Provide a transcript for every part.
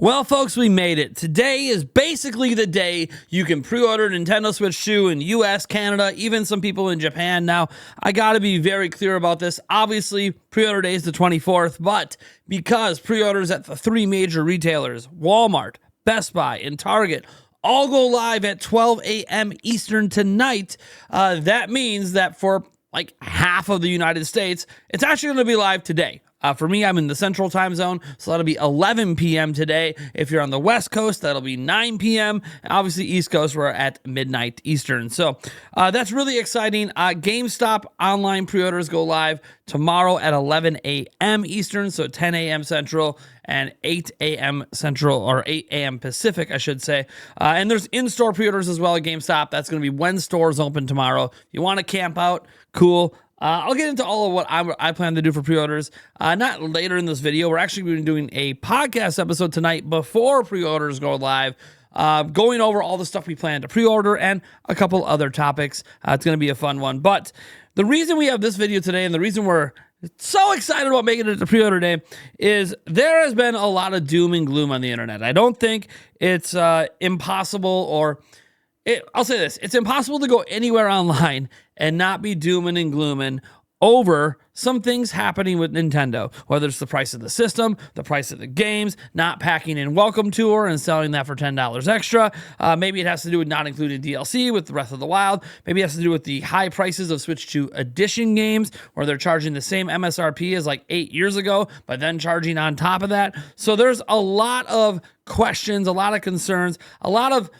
Well, folks, we made it. Today is basically the day you can pre-order Nintendo Switch 2 in US, Canada, even some people in Japan. Now, I gotta be very clear about this. Obviously, pre-order day is the 24th, but because pre-orders at the three major retailers, Walmart, Best Buy, and Target, all go live at 12 a.m. Eastern tonight, that means that for like half of the United States, it's actually going to be live today. For me, I'm in the central time zone, so that'll be 11 p.m. today. If you're on the West Coast, that'll be 9 p.m. Obviously, East Coast, we're at midnight Eastern. So that's really exciting. GameStop online pre-orders go live tomorrow at 11 a.m. Eastern, so 10 a.m. Central and 8 a.m. Central, or 8 a.m. Pacific, I should say. And there's in-store pre-orders as well at GameStop. That's going to be when stores open tomorrow. If you want to camp out, cool. I'll get into all of what I plan to do for pre-orders, not later in this video. We're actually going to be doing a podcast episode tonight before pre-orders go live, going over all the stuff we plan to pre-order and a couple other topics. It's going to be a fun one. But the reason we have this video today and the reason we're so excited about making it to pre-order day is there has been a lot of doom and gloom on the internet. I don't think it's impossible, or I'll say this, it's impossible to go anywhere online and not be dooming and glooming over some things happening with Nintendo, whether it's the price of the system, the price of the games, not packing in Welcome Tour and selling that for $10 extra. Maybe it has to do with not including DLC with Breath of the Wild. Maybe it has to do with the high prices of Switch 2 Edition games, where they're charging the same MSRP as like 8 years ago, but then charging on top of that. So there's a lot of questions, a lot of concerns, a lot of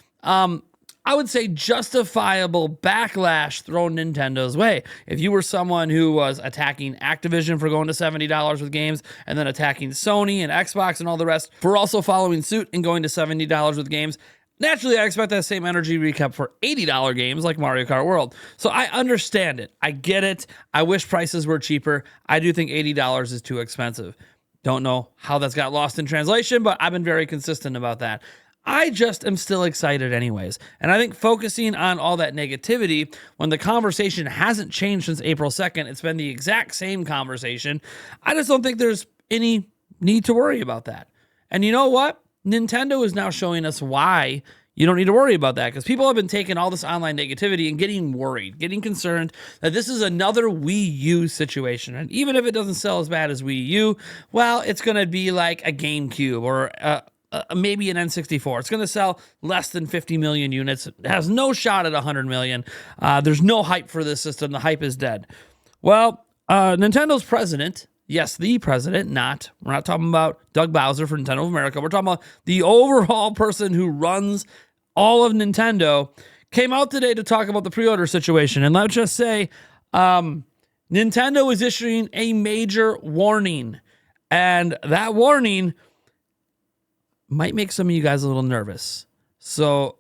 I would say justifiable backlash thrown Nintendo's way. If you were someone who was attacking Activision for going to $70 with games, and then attacking Sony and Xbox and all the rest for also following suit and going to $70 with games, naturally I expect that same energy to be kept for $80 games like Mario Kart World. So I understand it. I get it. I wish prices were cheaper. I do think $80 is too expensive. Don't know how that's got lost in translation, but I've been very consistent about that. I just am still excited anyways. And I think focusing on all that negativity when the conversation hasn't changed since April 2nd, it's been the exact same conversation. I just don't think there's any need to worry about that. And you know what? Nintendo is now showing us why you don't need to worry about that, because people have been taking all this online negativity and getting worried, getting concerned that this is another Wii U situation. And even if it doesn't sell as bad as Wii U, well, it's going to be like a GameCube or maybe an N64. It's going to sell less than 50 million units. It has no shot at 100 million. There's no hype for this system. The hype is dead. Well, Nintendo's president, yes, the president, we're not talking about Doug Bowser for Nintendo of America. We're talking about the overall person who runs all of Nintendo, came out today to talk about the pre-order situation. And let's just say Nintendo is issuing a major warning. And that warning might make some of you guys a little nervous. So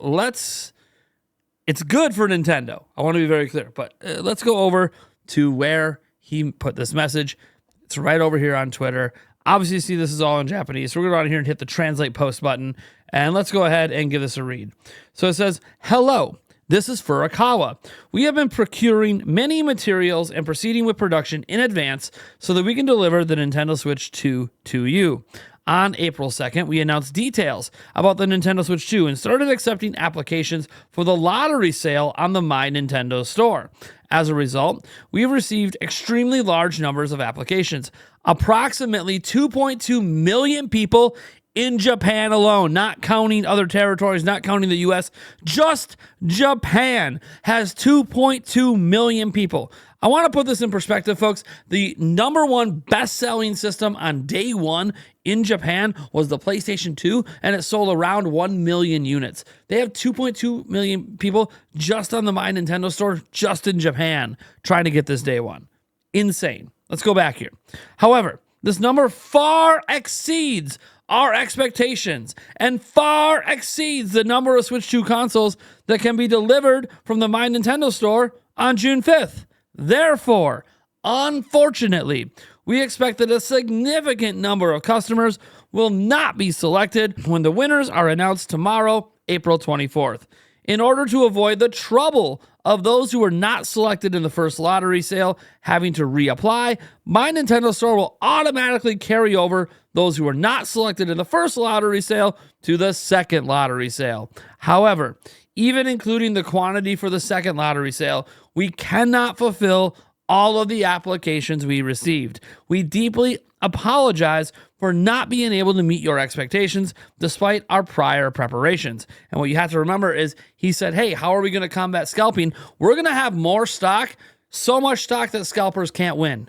it's good for Nintendo. I want to be very clear, but let's go over to where he put this message. It's right over here on Twitter. Obviously, you see this is all in Japanese. So we're going to go on here and hit the translate post button, and let's go ahead and give this a read. So it says, "Hello. This is Furukawa. We have been procuring many materials and proceeding with production in advance so that we can deliver the Nintendo Switch 2 to you. On April 2nd, we announced details about the Nintendo Switch 2 and started accepting applications for the lottery sale on the My Nintendo store. As a result, we have received extremely large numbers of applications. Approximately 2.2 million people in Japan alone, not counting other territories, not counting the US, just Japan has 2.2 million people. I want to put this in perspective, folks. The number one best-selling system on day one in Japan was the PlayStation 2, and it sold around 1 million units. They have 2.2 million people just on the My Nintendo store, just in Japan, trying to get this day one. Insane. Let's go back here. However, this number far exceeds our expectations and far exceeds the number of Switch 2 consoles that can be delivered from the My Nintendo store on June 5th. Therefore, unfortunately, we expect that a significant number of customers will not be selected when the winners are announced tomorrow, April 24th. In order to avoid the trouble of those who were not selected in the first lottery sale having to reapply, My Nintendo Store will automatically carry over those who were not selected in the first lottery sale to the second lottery sale. However, even including the quantity for the second lottery sale, we cannot fulfill all of the applications we received. We deeply apologize for not being able to meet your expectations despite our prior preparations. And what you have to remember is he said, hey, how are we going to combat scalping? We're going to have more stock, so much stock that scalpers can't win.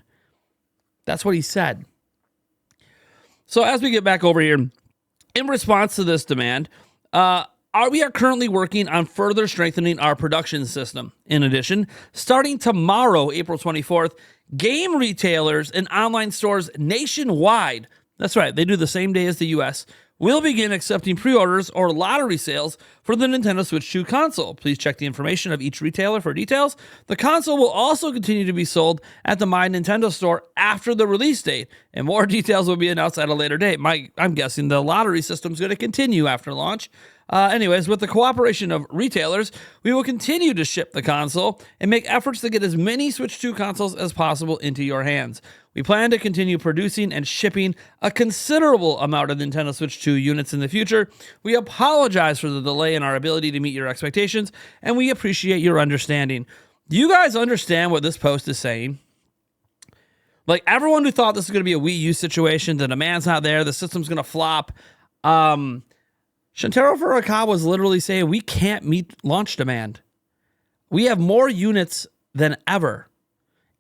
That's what he said. So as we get back over here, in response to this demand, we are currently working on further strengthening our production system. In addition, starting tomorrow, April 24th, game retailers and online stores nationwide, that's right, they do the same day as the US, will begin accepting pre-orders or lottery sales for the Nintendo Switch 2 console. Please check the information of each retailer for details. The console will also continue to be sold at the My Nintendo store after the release date, and more details will be announced at a later date. I'm guessing the lottery system is going to continue after launch. Anyways, with the cooperation of retailers, we will continue to ship the console and make efforts to get as many Switch 2 consoles as possible into your hands. We plan to continue producing and shipping a considerable amount of Nintendo Switch 2 units in the future. We apologize for the delay in our ability to meet your expectations, and we appreciate your understanding. Do you guys understand what this post is saying? Like, everyone who thought this was going to be a Wii U situation, the demand's not there, the system's going to flop, Shintaro Furukawa was literally saying, we can't meet launch demand. We have more units than ever,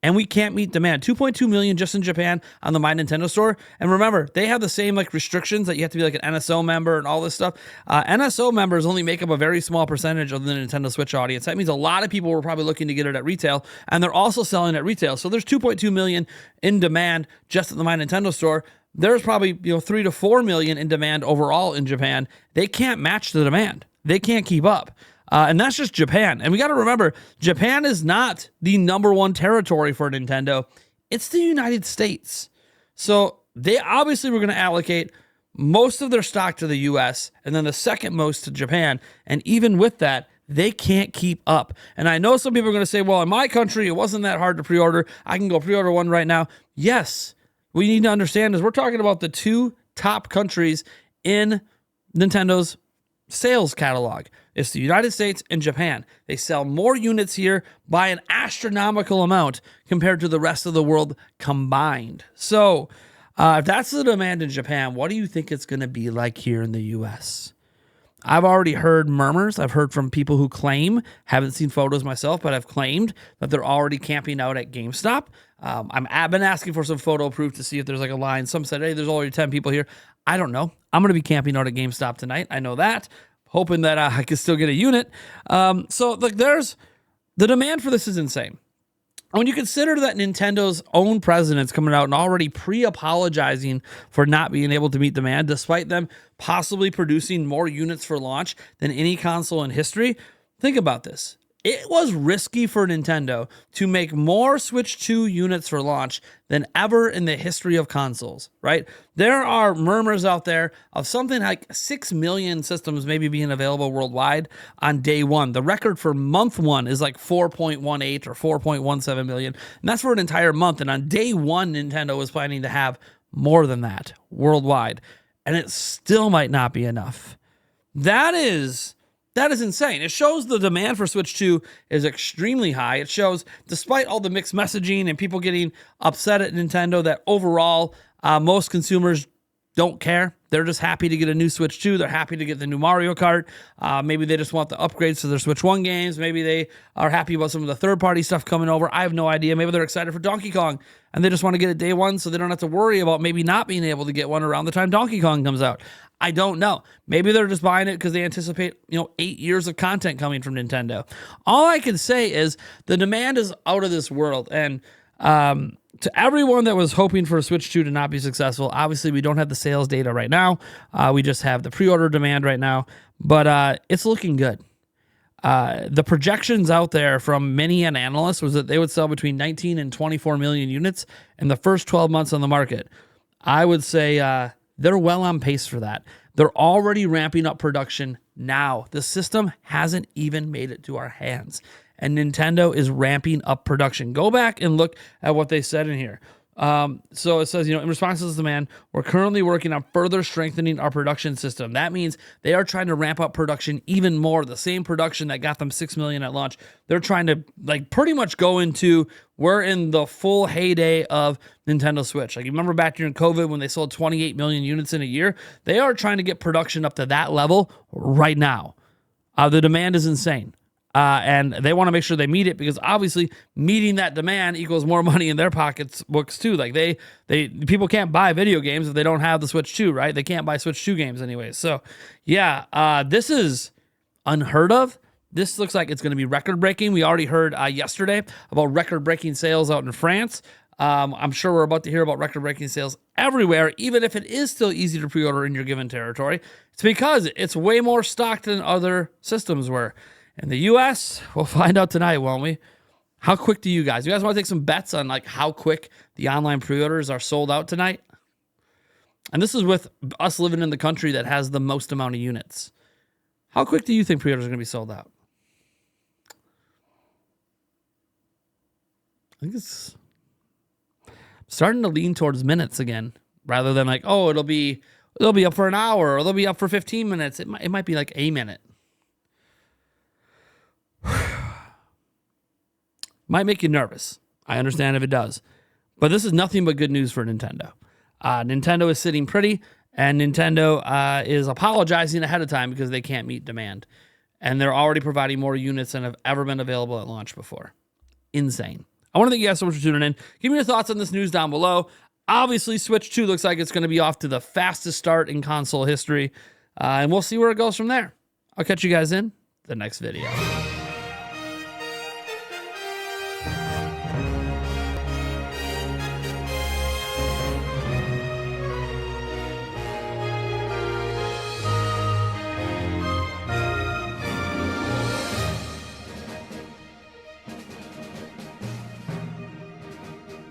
and we can't meet demand. 2.2 million just in Japan on the My Nintendo store. And remember, they have the same restrictions that you have to be like an NSO member and all this stuff. NSO members only make up a very small percentage of the Nintendo Switch audience. That means a lot of people were probably looking to get it at retail, and they're also selling at retail. So there's 2.2 million in demand just at the My Nintendo store. There's probably 3 to 4 million in demand overall in Japan. They can't match the demand. They can't keep up. And that's just Japan. And we got to remember, Japan is not the number one territory for Nintendo. It's the United States. So they obviously were going to allocate most of their stock to the US and then the second most to Japan. And even with that, they can't keep up. And I know some people are going to say, well, in my country, it wasn't that hard to pre-order. I can go pre-order one right now. Yes. What you need to understand is we're talking about the two top countries in Nintendo's sales catalog. It's the United States and Japan. They sell more units here by an astronomical amount compared to the rest of the world combined. So if that's the demand in Japan, what do you think it's going to be like here in the US? I've already heard murmurs. I've heard from people who claim, haven't seen photos myself, but I've claimed that they're already camping out at GameStop. I've been asking for some photo proof to see if there's like a line. Some said, hey, there's already 10 people here. I don't know. I'm going to be camping out at GameStop tonight. I know that. Hoping that I can still get a unit. So there's the demand for this is insane. When you consider that Nintendo's own president's coming out and already pre-apologizing for not being able to meet demand, despite them possibly producing more units for launch than any console in history, think about this. It was risky for Nintendo to make more Switch 2 units for launch than ever in the history of consoles, right? There are murmurs out there of something like 6 million systems maybe being available worldwide on day one. The record for month one is like 4.18 or 4.17 million, and that's for an entire month. And on day one, Nintendo was planning to have more than that worldwide, and it still might not be enough. That is insane. It shows the demand for Switch 2 is extremely high. It shows, despite all the mixed messaging and people getting upset at Nintendo, that overall, most consumers don't care. They're just happy to get a new Switch 2. They're happy to get the new Mario Kart. Maybe they just want the upgrades to their Switch 1 games. Maybe they are happy about some of the third-party stuff coming over. I have no idea. Maybe they're excited for Donkey Kong, and they just want to get it day one so they don't have to worry about maybe not being able to get one around the time Donkey Kong comes out. I don't know. Maybe they're just buying it because they anticipate, 8 years of content coming from Nintendo. All I can say is the demand is out of this world. And to everyone that was hoping for a Switch 2 to not be successful, obviously we don't have the sales data right now. We just have the pre-order demand right now. But it's looking good. The projections out there from many an analyst was that they would sell between 19 and 24 million units in the first 12 months on the market. I would say they're well on pace for that. They're already ramping up production now. The system hasn't even made it to our hands, and Nintendo is ramping up production. Go back and look at what they said in here. So it says, in response to this demand, we're currently working on further strengthening our production system. That means they are trying to ramp up production even more. The same production that got them 6 million at launch. They're trying to pretty much go into, we're in the full heyday of Nintendo Switch. Like, you remember back during COVID when they sold 28 million units in a year? They are trying to get production up to that level right now. The demand is insane. And they want to make sure they meet it, because obviously meeting that demand equals more money in their pockets books too. Like people can't buy video games if they don't have the Switch 2, right? They can't buy Switch 2 games anyways. So yeah, this is unheard of. This looks like it's going to be record breaking. We already heard yesterday about record breaking sales out in France. I'm sure we're about to hear about record breaking sales everywhere, even if it is still easy to pre-order in your given territory. It's because it's way more stocked than other systems were. In the US, we'll find out tonight, won't we? How quick do you guys want to take some bets on how quick the online pre-orders are sold out tonight? And this is with us living in the country that has the most amount of units. How quick do you think pre-orders are going to be sold out? I think it's starting to lean towards minutes again, rather than it'll be up for an hour, or they'll be up for 15 minutes. It might be like a minute. Might make you nervous. I understand if it does. But this is nothing but good news for Nintendo. Nintendo is sitting pretty, and Nintendo is apologizing ahead of time because they can't meet demand. And they're already providing more units than have ever been available at launch before. Insane. I want to thank you guys so much for tuning in. Give me your thoughts on this news down below. Obviously, Switch 2 looks like it's going to be off to the fastest start in console history. And we'll see where it goes from there. I'll catch you guys in the next video.